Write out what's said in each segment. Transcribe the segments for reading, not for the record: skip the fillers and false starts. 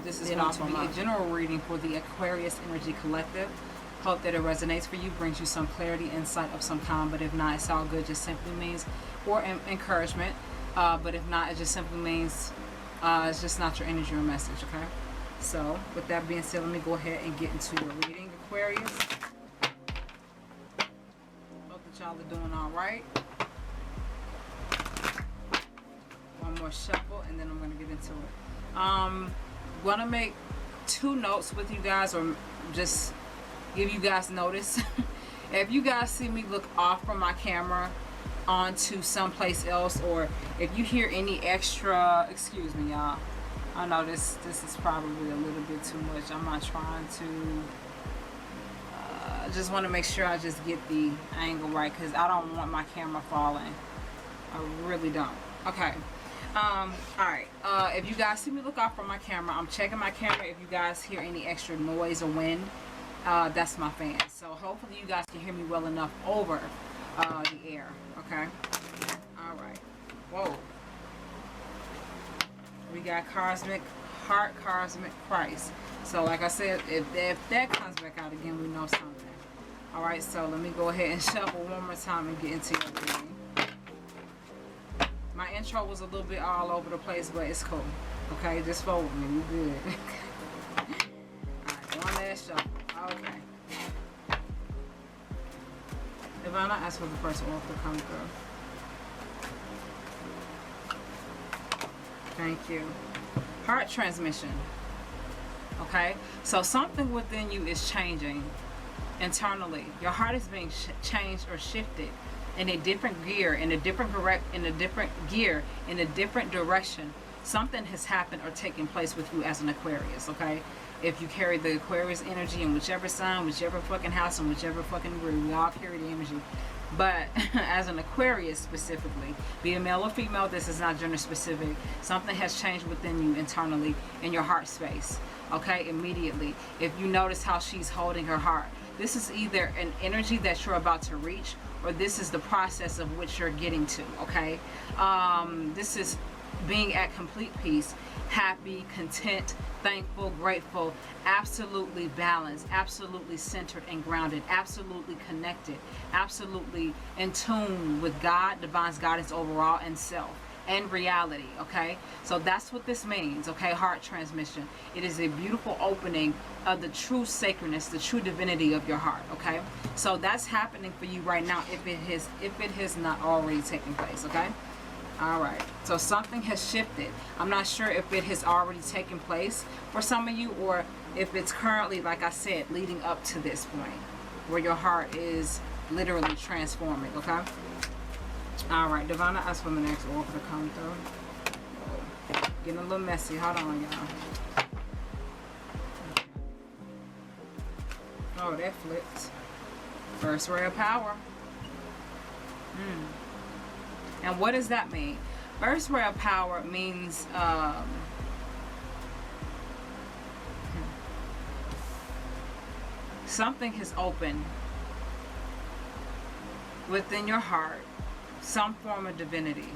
This is going to be a general reading for the Aquarius Energy Collective. Hope that it resonates for you, brings you some clarity, insight of some kind. But if not, it's all good. Just simply means, or encouragement. But if not, it just simply means it's just not your energy or message, okay? So, with that being said, let me go ahead and get into your reading, Aquarius. Hope that y'all are doing all right. One more shuffle, and then I'm going to get into it. I'm going to make 2 notes with you guys, or just give you guys notice. If you guys see me look off from my camera onto someplace else, or if you hear any extra, excuse me y'all, I know this is probably a little bit too much. I'm not trying to just want to make sure I just get the angle right, because I don't want my camera falling. I really don't. Okay. Alright, if you guys see me look off from my camera, I'm checking my camera. If you guys hear any extra noise or wind, that's my fan. So hopefully you guys can hear me well enough over the air. Okay. Alright. Whoa. We got Cosmic Heart, Cosmic Christ. So like I said, if that comes back out again, we know something. Alright, so let me go ahead and shuffle one more time and get into your reading. My intro was a little bit all over the place, but it's cool. Okay, just fold with me. We good. Alright, one last shuffle. Okay. Ivana, ask for the first oracle to come through. Thank you. Heart transmission. Okay, so something within you is changing internally. Your heart is being changed or shifted in a different gear, in a different direction. Something has happened or taken place with you as an Aquarius. Okay, if you carry the Aquarius energy in whichever sign, whichever fucking house, and whichever fucking room, we all carry the energy. But as an Aquarius specifically, be it male or female, this is not gender specific. Something has changed within you internally in your heart space. Okay, immediately. If you notice how she's holding her heart, this is either an energy that you're about to reach, or this is the process of which you're getting to. Okay, this is being at complete peace, happy, content, thankful, grateful, absolutely balanced, absolutely centered and grounded, absolutely connected, absolutely in tune with God, divine's guidance overall, and self and reality. Okay, so that's what this means. Okay, heart transmission. It is a beautiful opening of the true sacredness, the true divinity of your heart. Okay, so that's happening for you right now, if it has not already taken place. Okay. Alright, so something has shifted. I'm not sure if it has already taken place for some of you, or if it's currently, like I said, leading up to this point where your heart is literally transforming. Okay. Alright, Divana, ask for the next oracle to come through. Oh, getting a little messy. Hold on, y'all. Oh, that flipped. First ray of power. And what does that mean? First ray of power means something has opened within your heart, some form of divinity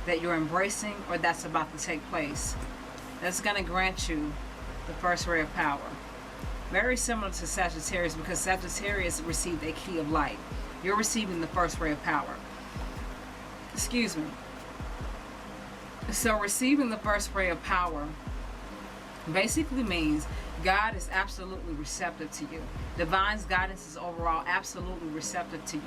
that you're embracing or that's about to take place. That's going to grant you the first ray of power. Very similar to Sagittarius, because Sagittarius received a key of light. You're receiving the first ray of power. Excuse me. So receiving the first ray of power basically means God is absolutely receptive to you. Divine's guidance is overall absolutely receptive to you.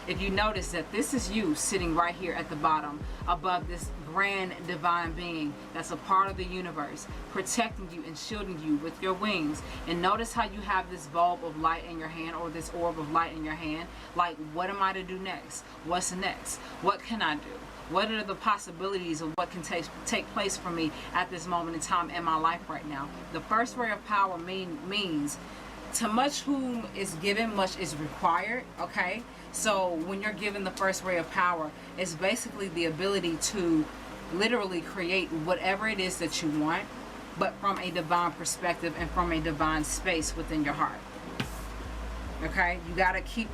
If you notice that this is you sitting right here at the bottom above this grand divine being that's a part of the universe, protecting you and shielding you with your wings. And notice how you have this bulb of light in your hand, or this orb of light in your hand. Like, what am I to do next? What's next? What can I do? What are the possibilities of what can take place for me at this moment in time in my life right now? The first ray of power means to much whom is given, much is required. Okay, so when you're given the first ray of power, it's basically the ability to literally create whatever it is that you want, but from a divine perspective and from a divine space within your heart. Okay, you gotta keep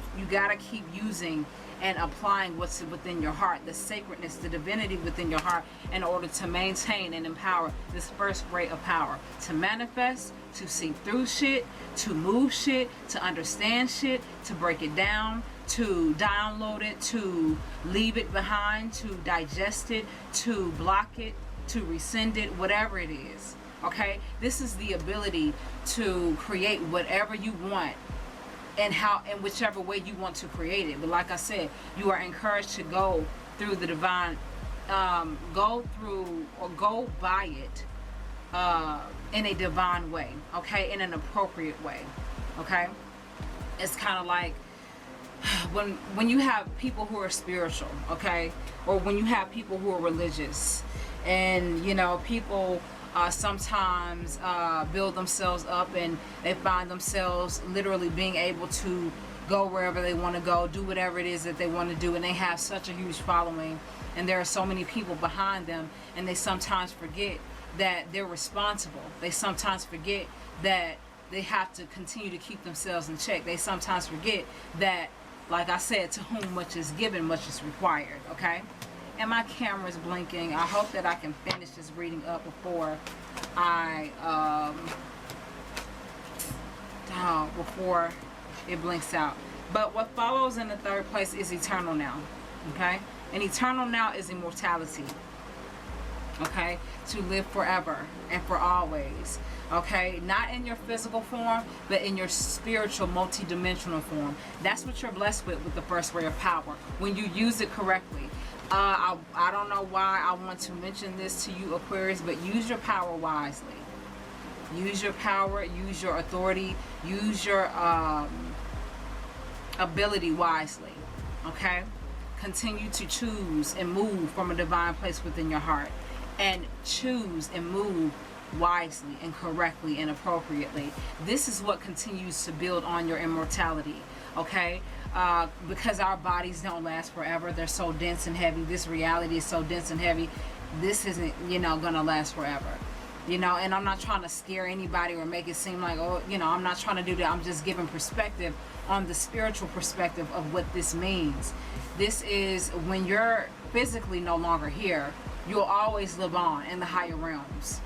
using and applying what's within your heart, the sacredness, the divinity within your heart, in order to maintain and empower this first ray of power, to manifest, to see through shit, to move shit, to understand shit, to break it down, to download it, to leave it behind, to digest it, to block it, to rescind it, whatever it is. Okay, this is the ability to create whatever you want and how, in whichever way you want to create it. But like I said, you are encouraged to go through the divine, go through or go by it in a divine way, okay, in an appropriate way. Okay, it's kind of like when you have people who are spiritual, okay, or when you have people who are religious, and you know, people sometimes build themselves up and they find themselves literally being able to go wherever they want to go, do whatever it is that they want to do, and they have such a huge following and there are so many people behind them, and they sometimes forget that they're responsible. They sometimes forget that they have to continue to keep themselves in check. They sometimes forget that, like I said, to whom much is given, much is required. Okay, and my camera is blinking. I hope that I can finish this reading up before I before it blinks out. But what follows in the third place is eternal now. Okay, and eternal now is immortality. Okay, to live forever and for always. Okay, not in your physical form, but in your spiritual multi-dimensional form. That's what you're blessed with the first ray of power, when you use it correctly. I don't know why I want to mention this to you, Aquarius, but use your power wisely. Use your power, use your authority, use your ability wisely. Okay, continue to choose and move from a divine place within your heart, and choose and move wisely and correctly and appropriately. This is what continues to build on your immortality. Okay, because our bodies don't last forever. They're so dense and heavy. This reality is so dense and heavy. This isn't, gonna last forever. And I'm not trying to scare anybody or make it seem like, I'm not trying to do that. I'm just giving perspective on the spiritual perspective of what this means. This is when you're physically no longer here, you'll always live on in the higher realms,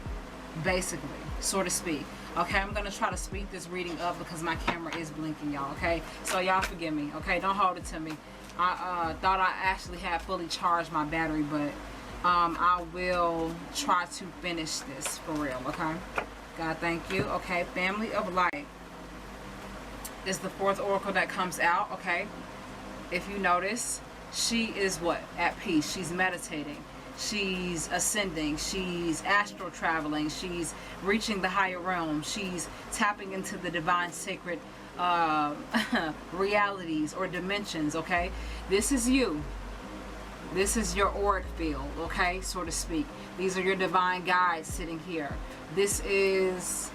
basically, so to speak. Okay, I'm gonna try to speed this reading up because my camera is blinking, y'all. Okay, so y'all forgive me. Okay, don't hold it to me. I thought I actually had fully charged my battery, but I will try to finish this for real. Okay, God, thank you. Okay, family of light is the fourth oracle that comes out. Okay, if you notice, she is what? At peace. She's meditating. She's ascending, she's astral traveling, she's reaching the higher realm, she's tapping into the divine sacred realities or dimensions. Okay, this is you. This is your auric field, okay, so to speak. These are your divine guides sitting here. This is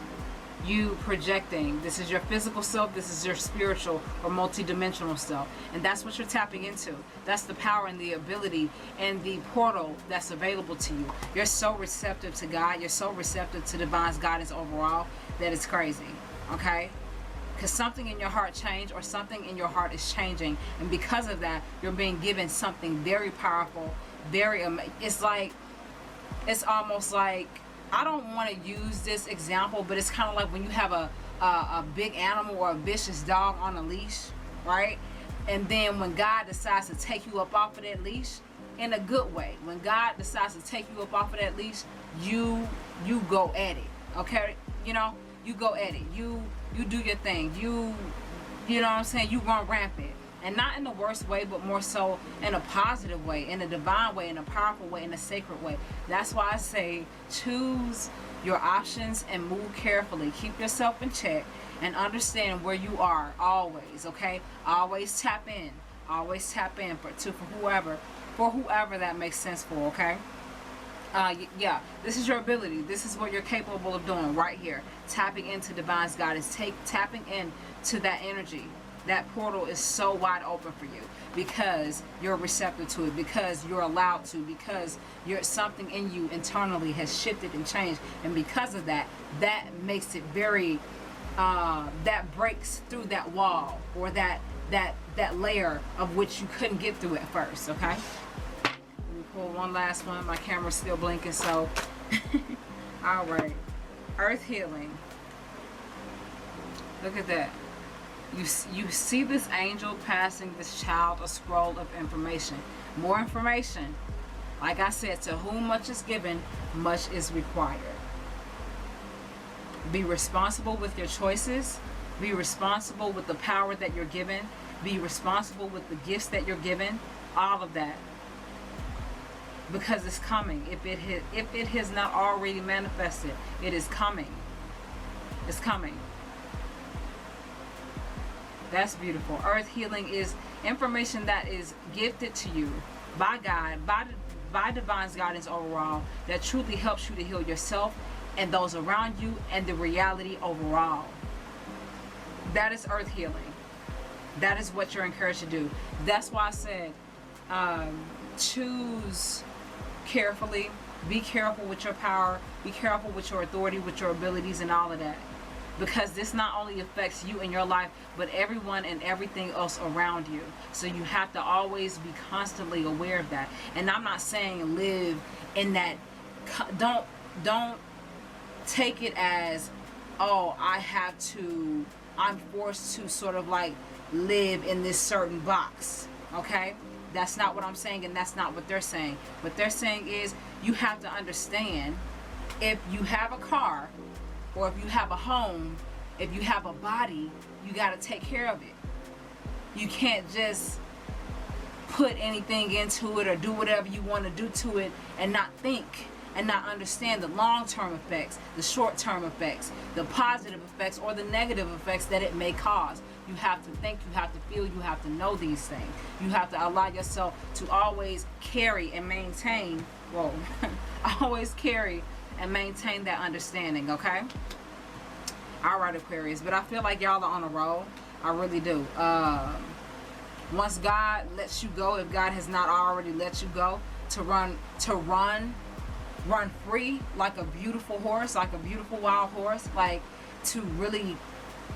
you projecting. This is your physical self, this is your spiritual or multi-dimensional self, and that's what you're tapping into. That's the power and the ability and the portal that's available to you. You're so receptive to God, you're so receptive to divine's guidance overall that it's crazy. Okay, because something in your heart changed, or something in your heart is changing, and because of that you're being given something very powerful, very it's almost like, I don't want to use this example, but it's kind of like when you have a big animal or a vicious dog on a leash, right? And then when God decides to take you up off of that leash, in a good way, when God decides to take you up off of that leash, you go at it, okay? You go at it. You do your thing. You know what I'm saying? You run rampant. And not in the worst way, but more so in a positive way, in a divine way, in a powerful way, in a sacred way. That's why I say choose your options and move carefully. Keep yourself in check and understand where you are always, okay? Always tap in. Always tap in for whoever that makes sense for, okay? Yeah, this is your ability. This is what you're capable of doing right here. Tapping into divine's guidance. Tapping into that energy. That portal is so wide open for you because you're receptive to it, because you're allowed to, because something in you internally has shifted and changed, and because of that, that makes it very that breaks through that wall, or that layer of which you couldn't get through at first. Okay, let me pull one last one. My camera's still blinking, so all right. Earth healing. Look at that. You see this angel passing this child a scroll of information. More information. Like I said, to whom much is given, much is required. Be responsible with your choices. Be responsible with the power that you're given. Be responsible with the gifts that you're given. All of that. Because it's coming. If it has not already manifested, it is coming. It's coming. That's beautiful. Earth healing is information that is gifted to you by God, by divine's guidance overall, that truly helps you to heal yourself and those around you and the reality overall. That is earth healing. That is what you're encouraged to do. That's why I said choose carefully. Be careful with your power. Be careful with your authority, with your abilities, and all of that. Because this not only affects you in your life, but everyone and everything else around you. So you have to always be constantly aware of that. And I'm not saying live in that. Don't take it as, oh, I'm forced to sort of like live in this certain box. Okay? That's not what I'm saying, and that's not what they're saying. What they're saying is you have to understand, if you have a car, or if you have a home, if you have a body, you got to take care of it. You can't just put anything into it or do whatever you want to do to it and not think and not understand the long-term effects, the short-term effects, the positive effects or the negative effects that it may cause. You have to think, you have to feel, you have to know these things. You have to allow yourself to always carry and maintain, always carry and maintain that understanding, okay? All right, Aquarius, but I feel like y'all are on a roll. I really do. Once God lets you go, if God has not already let you go, to run free like a beautiful horse, like a beautiful wild horse, like to really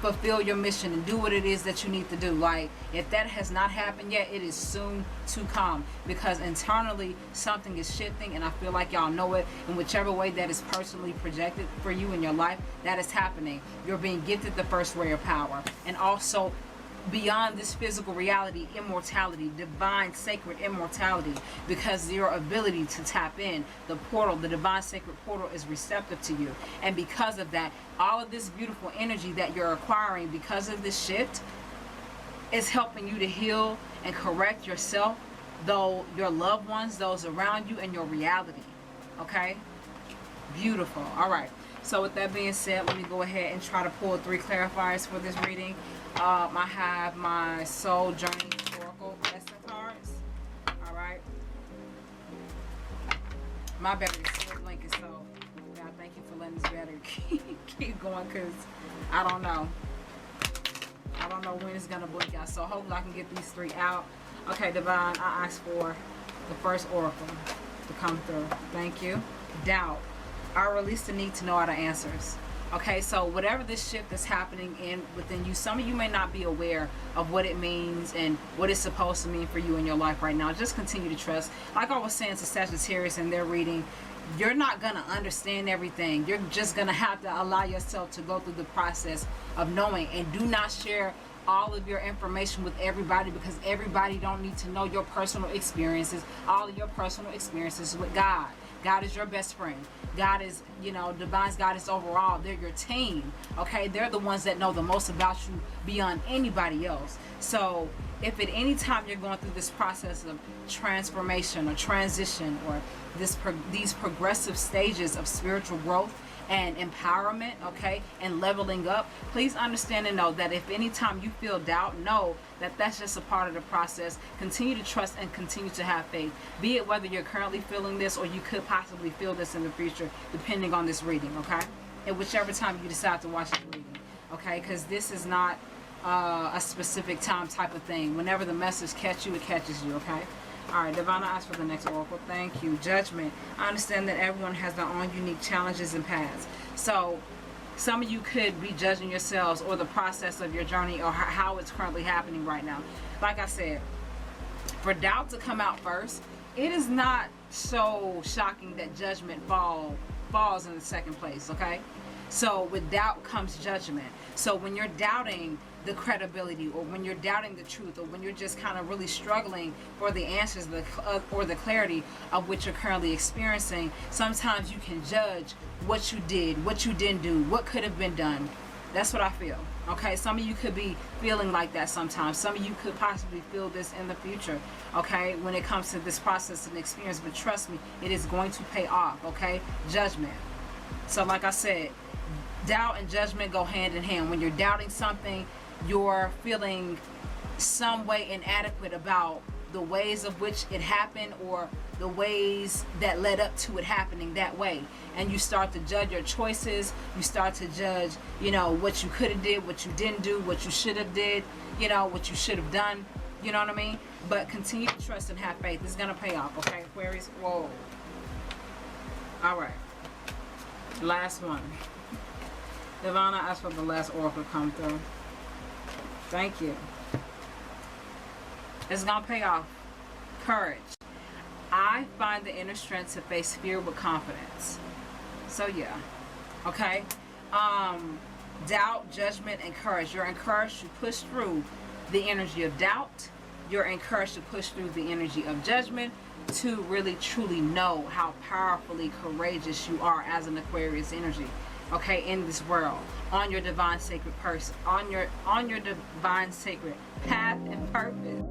fulfill your mission and do what it is that you need to do. Like, if that has not happened yet, it is soon to come, because internally something is shifting, and I feel like y'all know it. In whichever way that is personally projected for you in your life, that is happening. You're being gifted the first ray of power, and also beyond this physical reality, immortality, divine sacred immortality, because your ability to tap in the portal, the divine sacred portal, is receptive to you. And because of that, all of this beautiful energy that you're acquiring because of this shift is helping you to heal and correct yourself, though your loved ones, those around you, and your reality. Okay? Beautiful. All right. So with that being said, let me go ahead and try to pull 3 clarifiers for this reading. I have my Soul Journey Oracle Lesson cards. All right. My battery is still blinking, so God, thank you for letting this battery keep going, because I don't know. I don't know when it's going to blink out. So hopefully I can get these 3 out. Okay, Divine, I asked for the first Oracle to come through. Thank you. Doubt. I release the need to know other answers. Okay, so whatever this shift is happening within you, some of you may not be aware of what it means and what it's supposed to mean for you in your life right now. Just continue to trust. Like I was saying to Sagittarius in their reading, you're not going to understand everything. You're just going to have to allow yourself to go through the process of knowing. And do not share all of your information with everybody, because everybody don't need to know your personal experiences, all of your personal experiences with God. God is your best friend. God is, Divine's guidance overall. They're your team, okay? They're the ones that know the most about you beyond anybody else. So if at any time you're going through this process of transformation or transition, or these progressive stages of spiritual growth and empowerment, okay, and leveling up, please understand and know that if any time you feel doubt, know that that's just a part of the process. Continue to trust and continue to have faith, be it whether you're currently feeling this or you could possibly feel this in the future, depending on this reading, okay, and whichever time you decide to watch this reading, okay, because this is not a specific time type of thing. Whenever the message catches you, it catches you, okay? All right, Divine, I ask for the next oracle. Thank you. Judgment. I understand that everyone has their own unique challenges and paths. So Some of you could be judging yourselves or the process of your journey or how it's currently happening right now. Like I said, for doubt to come out first, it is not so shocking that judgment falls in the second place, okay? So with doubt comes judgment. So when you're doubting the credibility, or when you're doubting the truth, or when you're just kind of really struggling for the answers or the clarity of what you're currently experiencing, sometimes you can judge what you did, what you didn't do, what could have been done. That's what I feel. Okay, some of you could be feeling like that sometimes. Some of you could possibly feel this in the future, okay, when it comes to this process and experience. But trust me, it is going to pay off, okay? Judgment. So like I said, doubt and judgment go hand in hand. When you're doubting something, you're feeling some way inadequate about the ways of which it happened, or the ways that led up to it happening that way, and you start to judge your choices. You start to judge, you know, what you could have did, what you didn't do, what you should have did, you know, what you should have done. You know what I mean? But continue to trust and have faith. It's gonna pay off, okay, Aquarius? Whoa. All right, last one. Divine, I asked for the last oracle to come through. Thank you. It's gonna pay off. Courage. I find the inner strength to face fear with confidence. So yeah, okay. Doubt, judgment, and courage. You're encouraged to push through the energy of doubt. You're encouraged to push through the energy of judgment, to really truly know how powerfully courageous you are as an Aquarius energy, okay, in this world, on your divine sacred person, on your divine sacred path and purpose.